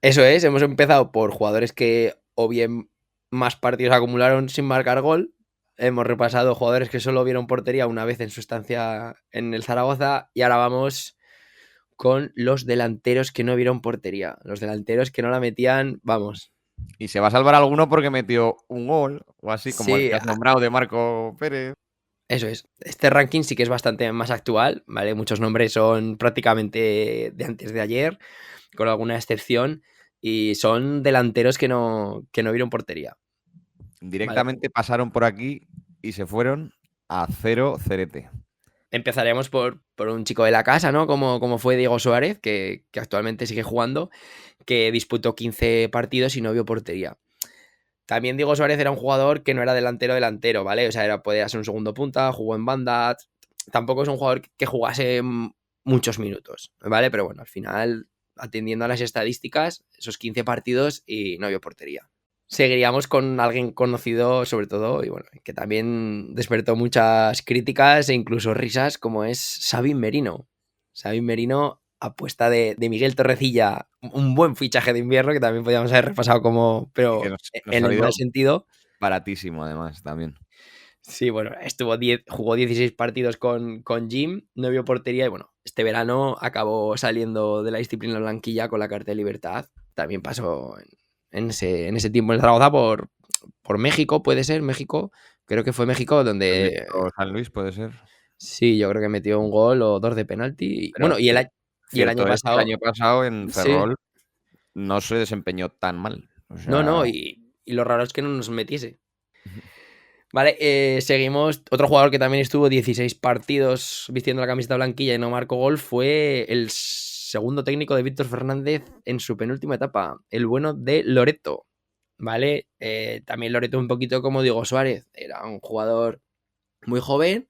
Eso es, hemos empezado por jugadores que o bien más partidos acumularon sin marcar gol. Hemos repasado jugadores que solo vieron portería una vez en su estancia en el Zaragoza y ahora vamos con los delanteros que no vieron portería. Los delanteros que no la metían, vamos. Y se va a salvar alguno porque metió un gol o así, como sí, el que has nombrado de Marco Pérez. Eso es. Este ranking sí que es bastante más actual, ¿vale? Muchos nombres son prácticamente de antes de ayer, con alguna excepción, y son delanteros que no vieron portería. Directamente pasaron por aquí y se fueron a 0-0. Empezaremos por un chico de la casa, ¿no? Como fue Diego Suárez, que actualmente sigue jugando, que disputó 15 partidos y no vio portería. También Diego Suárez era un jugador que no era delantero, ¿vale? O sea, podía ser un segundo punta, jugó en banda. Tampoco es un jugador que jugase muchos minutos, ¿vale? Pero bueno, al final, atendiendo a las estadísticas, esos 15 partidos y no vio portería. Seguiríamos con alguien conocido, sobre todo, y bueno, que también despertó muchas críticas e incluso risas, como es Sabin Merino. Sabin Merino apuesta de Miguel Torrecilla, un buen fichaje de invierno que también podíamos haber repasado pero en el mal sentido. Baratísimo, además, también. Sí, bueno, jugó 16 partidos con Jim, no vio portería y bueno, este verano acabó saliendo de la disciplina blanquilla con la carta de libertad. También pasó en ese tiempo en Zaragoza por México, puede ser, México. Creo que fue México donde... O San Luis, puede ser. Sí, yo creo que metió un gol o 2 de penalti. Pero bueno, y el año pasado... El año pasado en Ferrol no se desempeñó tan mal. O sea... No, y lo raro es que no nos metiese. Vale, seguimos. Otro jugador que también estuvo 16 partidos vistiendo la camiseta blanquilla y no marcó gol fue el segundo técnico de Víctor Fernández en su penúltima etapa, el bueno de Loreto. ¿Vale? También Loreto un poquito como Diego Suárez. Era un jugador muy joven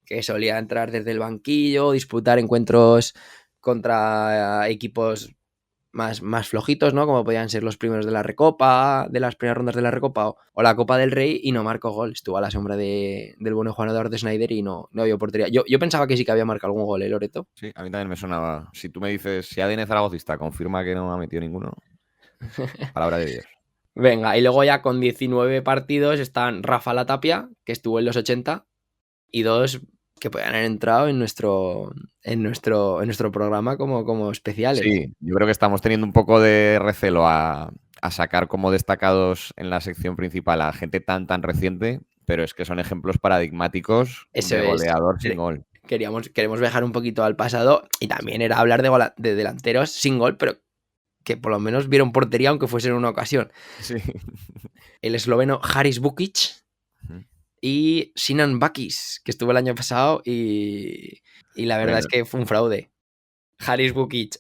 que solía entrar desde el banquillo, disputar encuentros contra equipos más flojitos, ¿no? Como podían ser los primeros de la Recopa, de las primeras rondas de la Recopa o la Copa del Rey, y no marcó gol. Estuvo a la sombra del bueno Juan Eduardo Schneider y no vio portería. Yo pensaba que sí que había marcado algún gol, Loreto. Sí, a mí también me sonaba. Si tú me dices, si ADN zaragocista confirma que no ha metido ninguno, palabra de Dios. Venga, y luego ya con 19 partidos están Rafa Latapia, que estuvo en los 80, y 2 que puedan haber entrado en nuestro programa como especiales. Sí, yo creo que estamos teniendo un poco de recelo a sacar como destacados en la sección principal a gente tan reciente, pero es que son ejemplos paradigmáticos de goleador sin gol. Queremos viajar un poquito al pasado y también era hablar de delanteros sin gol, pero que por lo menos vieron portería aunque fuese en una ocasión. Sí. El esloveno Haris Bukic y Sinan Bakis, que estuvo el año pasado y la verdad es que fue un fraude. Haris Bukic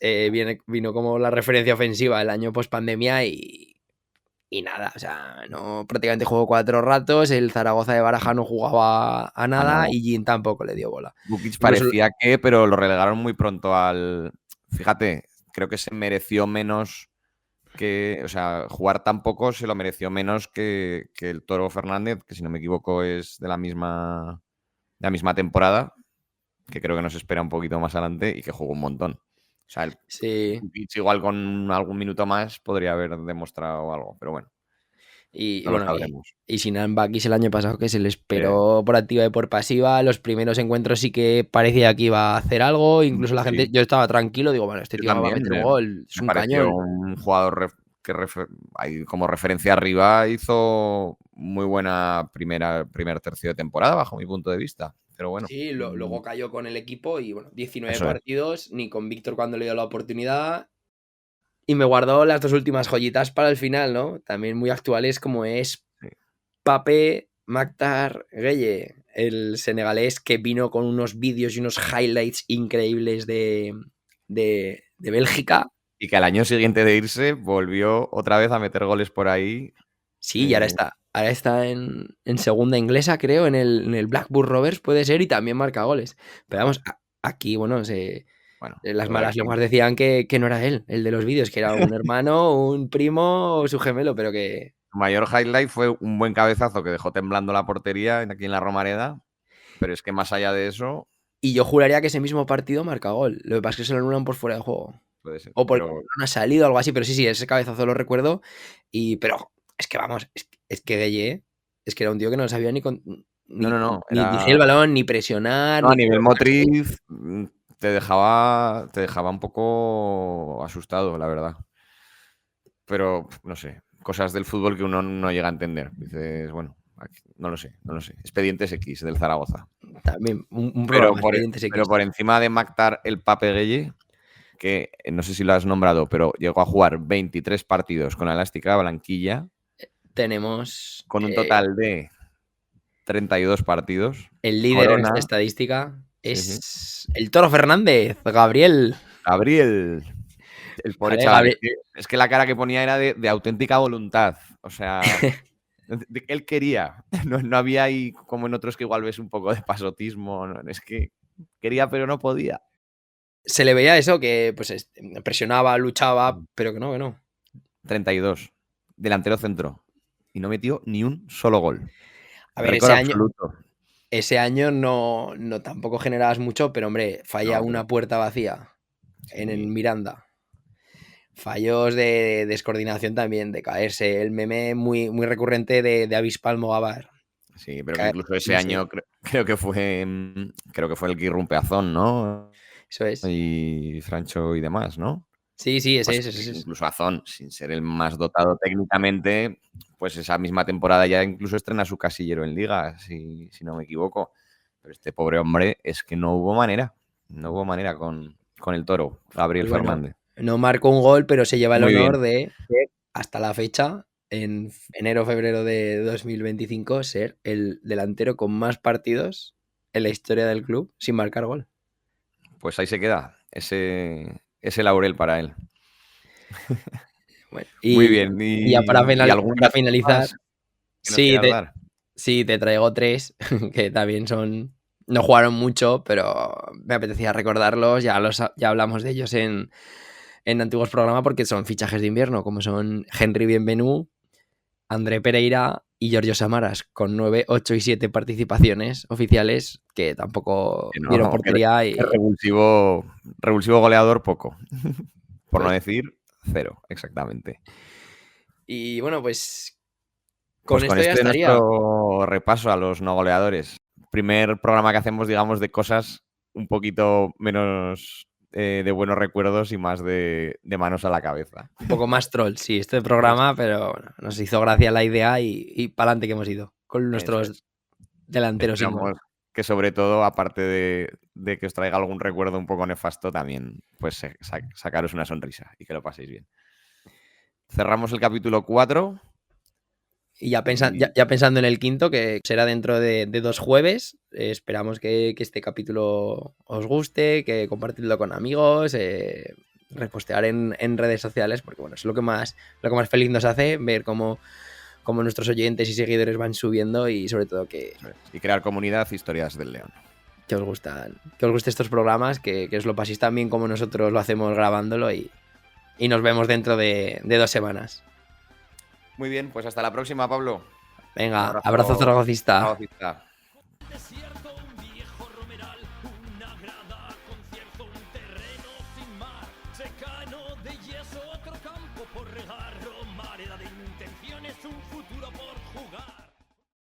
vino como la referencia ofensiva el año post pandemia y nada, o sea, no prácticamente jugó 4 ratos, el Zaragoza de Baraja no jugaba a nada y Jin tampoco le dio bola. Bukic parecía pero lo relegaron muy pronto al... Fíjate, creo que se mereció menos que... O sea, jugar tan poco se lo mereció menos que el Toro Fernández, que si no me equivoco es de la misma temporada, que creo que nos espera un poquito más adelante y que jugó un montón. O sea, Bukic igual con algún minuto más podría haber demostrado algo, pero bueno. Y Sinan Bakis el año pasado que se le esperó por activa y por pasiva. Los primeros encuentros sí que parecía que iba a hacer algo. Incluso la gente, yo estaba tranquilo, digo, bueno, este tío va a meter un gol, es un cañón. Un jugador que como referencia arriba hizo muy buena primer tercio de temporada bajo mi punto de vista. Pero bueno. Sí, luego cayó con el equipo y bueno, 19 partidos, ni con Víctor cuando le dio la oportunidad. Y me guardó las 2 últimas joyitas para el final, ¿no? También muy actuales como es Pape Mactar Gueye, el senegalés que vino con unos vídeos y unos highlights increíbles de Bélgica. Y que al año siguiente de irse volvió otra vez a meter goles por ahí. Sí, y ahora está en segunda inglesa, creo, en el Blackburn Rovers puede ser, y también marca goles. Pero vamos, aquí, bueno, las malas lenguas decían que no era él, el de los vídeos, que era un hermano, un primo o su gemelo, pero que... Su mayor highlight fue un buen cabezazo que dejó temblando la portería aquí en la Romareda, pero es que más allá de eso... Y yo juraría que ese mismo partido marca gol. Lo que pasa es que se lo anulan por fuera de juego. Puede ser. O por no ha salido algo así, pero sí, ese cabezazo lo recuerdo. Pero es que vamos, es que Gueye, es que era un tío que no sabía ni dirigir el balón, ni presionar. No, a nivel motriz te dejaba un poco asustado, la verdad. Pero, no sé, cosas del fútbol que uno no llega a entender. Dices, bueno, no lo sé. Expedientes X del Zaragoza. También un programa Expedientes X. Pero por encima de Mactar el Pape Gueye, que no sé si lo has nombrado, pero llegó a jugar 23 partidos con la elástica blanquilla. Tenemos... Con un total de 32 partidos. El líder en esta estadística es el Toro Fernández, Gabriel. El pobre chaval. Es que la cara que ponía era de auténtica voluntad. O sea, él quería. No había ahí como en otros que igual ves un poco de pasotismo. Es que quería pero no podía. Se le veía eso, que pues presionaba, luchaba, pero que no. 32. Delantero centro. Y no metió ni un solo gol. A ver, ese año no tampoco generabas mucho, pero hombre, falla una puerta vacía. en Miranda. Fallos de descoordinación también, de caerse. El meme muy, muy recurrente de Avispal Mogabar. Sí, pero que incluso ese año creo que fue el Guirrumpeazón, ¿no? Eso es. Y Francho y demás, ¿no? Sí, ese es. Incluso Azón, sin ser el más dotado técnicamente, pues esa misma temporada ya incluso estrena su casillero en Liga, si no me equivoco. Pero este pobre hombre es que no hubo manera con el Toro, Gabriel Fernández. No marcó un gol, pero se lleva el honor de, hasta la fecha, en enero-febrero de 2025, ser el delantero con más partidos en la historia del club sin marcar gol. Pues ahí se queda ese laurel para él. Bueno, muy bien. Y ya para finalizar, sí, te traigo 3 que también no jugaron mucho, pero me apetecía recordarlos. Ya hablamos de ellos en antiguos programas porque son fichajes de invierno, como son Henry Bienvenú, André Pereira y Giorgio Samaras, con 9, 8 y 7 participaciones oficiales que tampoco dieron portería. Revulsivo goleador poco, por no decir 0, exactamente. Y bueno, pues con esto ya estaría. Nuestro repaso a los no goleadores. Primer programa que hacemos, digamos, de cosas un poquito menos de buenos recuerdos y más de manos a la cabeza. Un poco más troll, sí, este programa, pero bueno, nos hizo gracia la idea y para adelante que hemos ido con nuestros delanteros. Que sobre todo, aparte de que os traiga algún recuerdo un poco nefasto, también pues sacaros una sonrisa y que lo paséis bien. Cerramos el capítulo 4. Y ya pensando en el 5, que será dentro de 2 jueves, esperamos que este capítulo os guste, que compartidlo con amigos, repostear en redes sociales, porque bueno, es lo que más feliz nos hace, ver cómo nuestros oyentes y seguidores van subiendo y sobre todo y crear comunidad, historias del León. Que os gusten estos programas, que os lo paséis tan bien como nosotros lo hacemos grabándolo y nos vemos dentro de 2 semanas. Muy bien, pues hasta la próxima, Pablo. Venga, abrazo zaragocista.